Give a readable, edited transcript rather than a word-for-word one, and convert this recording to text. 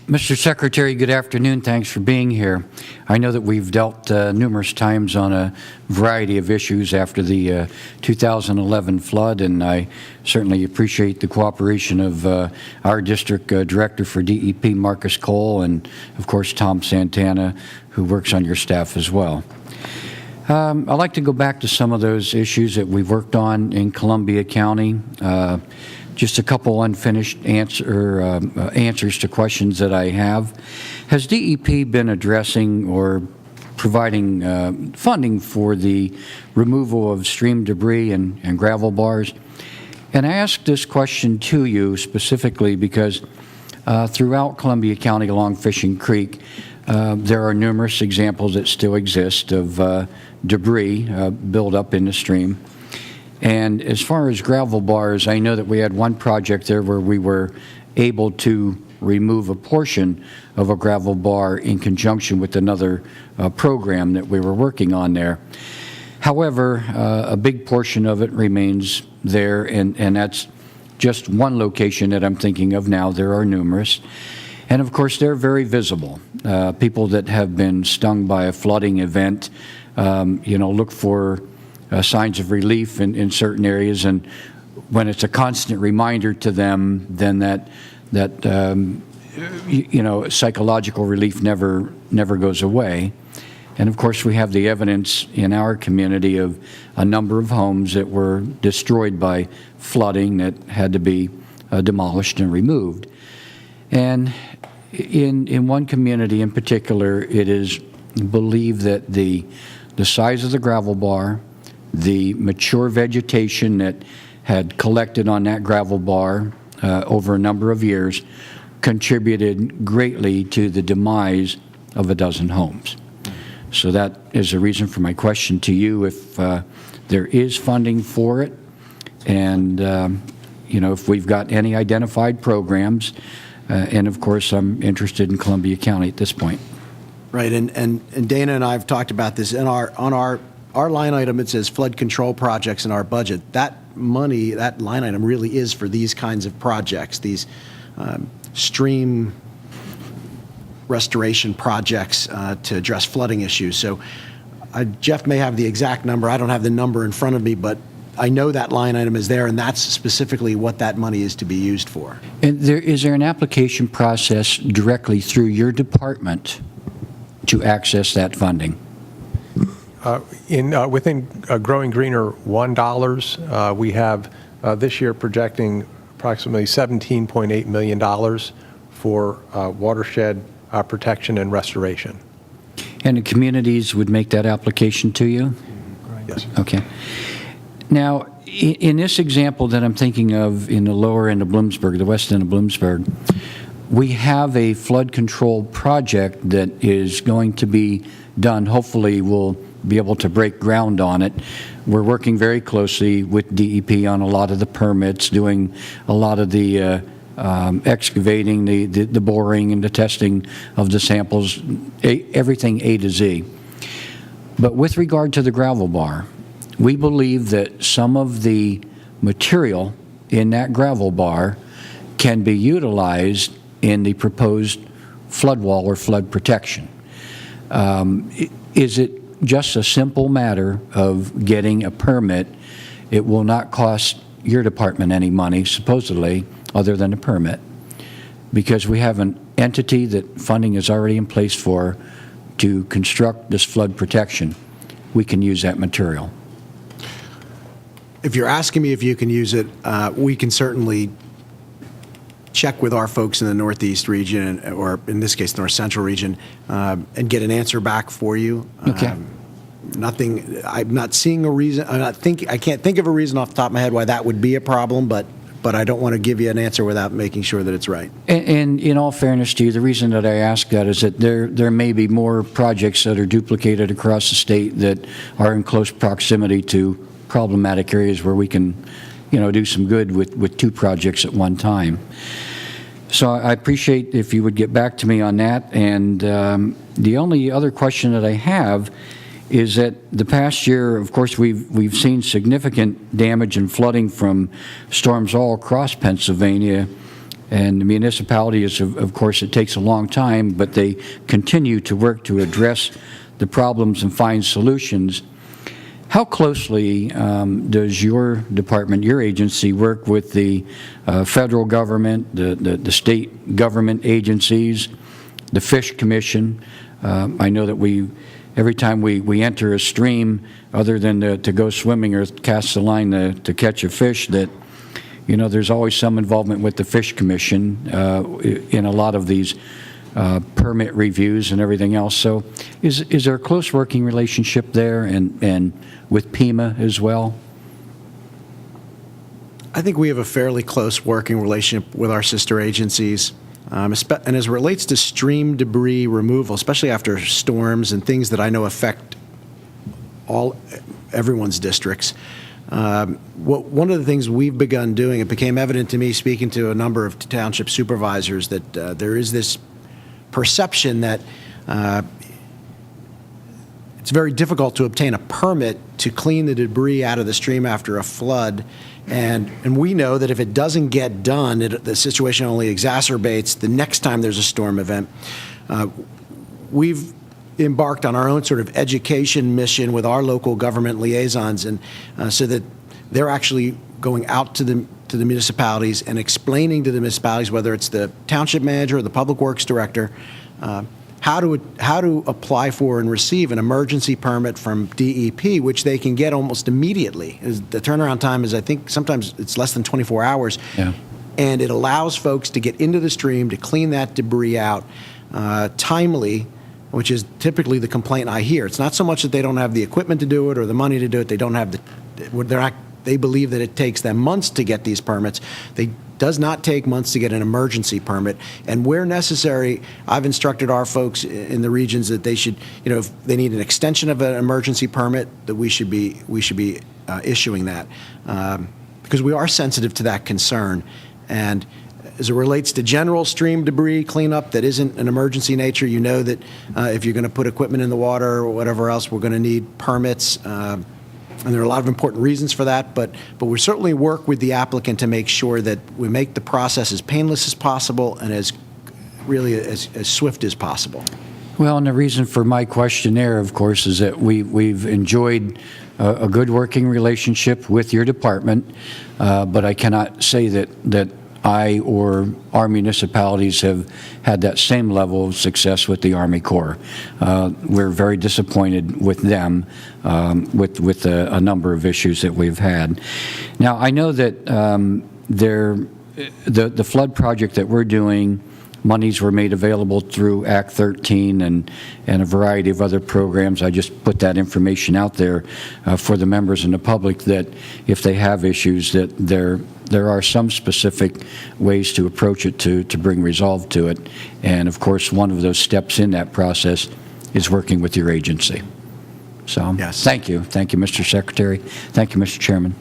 Mr. Secretary, good afternoon. Thanks for being here. I know that we've dealt numerous times on a variety of issues after the 2011 flood, and I certainly appreciate the cooperation of our district director for DEP, Marcus Cole, and of course Tom Santana, who works on your staff as well. I'd like to go back to some of those issues that we've worked on in Columbia County. Just a couple unfinished answers to questions that I have. Has DEP been addressing or providing funding for the removal of stream debris and gravel bars? And I ask this question to you specifically because throughout Columbia County along Fishing Creek, there are numerous examples that still exist of debris built up in the stream. And as far as gravel bars, I know that we had one project there where we were able to remove a portion of a gravel bar in conjunction with another program that we were working on there. However, a big portion of it remains there, and that's just one location that I'm thinking of now. There are numerous. And of course, they're very visible. People that have been stung by a flooding event, look for signs of relief in certain areas, and when it's a constant reminder to them, then that psychological relief never goes away. And of course, we have the evidence in our community of a number of homes that were destroyed by flooding that had to be demolished and removed. And in one community in particular, it is believed that the size of the gravel bar, the mature vegetation that had collected on that gravel bar over a number of years contributed greatly to the demise of a dozen homes. So that is a reason for my question to you, if there is funding for it, and if we've got any identified programs, and of course I'm interested in Columbia County at this point. Right, and Dana and I have talked about this. On our line item, it says flood control projects in our budget. That money, that line item really is for these kinds of projects, these stream restoration projects to address flooding issues. So Jeff may have the exact number. I don't have the number in front of me, but I know that line item is there, and that's specifically what that money is to be used for. And is there an application process directly through your department to access that funding? Within Growing Greener $1, we have this year projecting approximately $17.8 million for watershed protection and restoration. And the communities would make that application to you? Yes. Okay. Now, in this example that I'm thinking of in the lower end of Bloomsburg, the west end of Bloomsburg, we have a flood control project that is going to be done. Hopefully, we'll be able to break ground on it. We're working very closely with DEP on a lot of the permits, doing a lot of the excavating, the boring and the testing of the samples, everything A to Z. But with regard to the gravel bar, we believe that some of the material in that gravel bar can be utilized in the proposed flood wall or flood protection. Is it just a simple matter of getting a permit? It will not cost your department any money, supposedly, other than a permit, because we have an entity that funding is already in place for to construct this flood protection. We can use that material. If you're asking me if you can use it, we can certainly check with our folks in the Northeast region, or in this case, North Central region, and get an answer back for you. Okay. Nothing. I'm not seeing a reason. I can't think of a reason off the top of my head why that would be a problem. But I don't want to give you an answer without making sure that it's right. And in all fairness to you, the reason that I ask that is that there may be more projects that are duplicated across the state that are in close proximity to problematic areas where we can, do some good with two projects at one time. So I appreciate if you would get back to me on that. And the only other question that I have is that the past year, of course, we've seen significant damage and flooding from storms all across Pennsylvania, And the municipality is, of course, it takes a long time, but they continue to work to address the problems and find solutions. How closely does your department, your agency, work with the federal government, the state government agencies, the Fish Commission? I know that every time we enter a stream, other than to go swimming or cast a line to catch a fish, that there's always some involvement with the Fish Commission in a lot of these permit reviews and everything else. So is there a close working relationship there and with PEMA as well? I think we have a fairly close working relationship with our sister agencies. And as it relates to stream debris removal, especially after storms and things that I know affect everyone's districts, one of the things we've begun doing, it became evident to me speaking to a number of township supervisors, that there is this perception that it's very difficult to obtain a permit to clean the debris out of the stream after a flood. And we know that if it doesn't get done, the situation only exacerbates the next time there's a storm event. We've embarked on our own sort of education mission with our local government liaisons, and so that they're actually going out to the municipalities and explaining to the municipalities, whether it's the township manager or the public works director, how to apply for and receive an emergency permit from DEP, which they can get almost immediately. The turnaround time is, I think, sometimes it's less than 24 hours. Yeah. And it allows folks to get into the stream to clean that debris out timely, which is typically the complaint I hear. It's not so much that they don't have the equipment to do it or the money to do it. They don't have they believe that it takes them months to get these permits. It does not take months to get an emergency permit. And where necessary, I've instructed our folks in the regions that they should, if they need an extension of an emergency permit, that we should be issuing that, because we are sensitive to that concern. And as it relates to general stream debris cleanup that isn't an emergency nature, that if you're going to put equipment in the water or whatever else, we're going to need permits. And there are a lot of important reasons for that, but we certainly work with the applicant to make sure that we make the process as painless as possible and as swift as possible. Well, and the reason for my question there, of course, is that we've enjoyed a good working relationship with your department, but I cannot say that I or our municipalities have had that same level of success with the Army Corps. We're very disappointed with them with a number of issues that we've had. Now, I know that the flood project that we're doing, monies were made available through Act 13 and a variety of other programs. I just put that information out there for the members and the public, that if they have issues, that there are some specific ways to approach it to bring resolve to it. And of course, one of those steps in that process is working with your agency. So, yes. Thank you. Thank you, Mr. Secretary. Thank you, Mr. Chairman.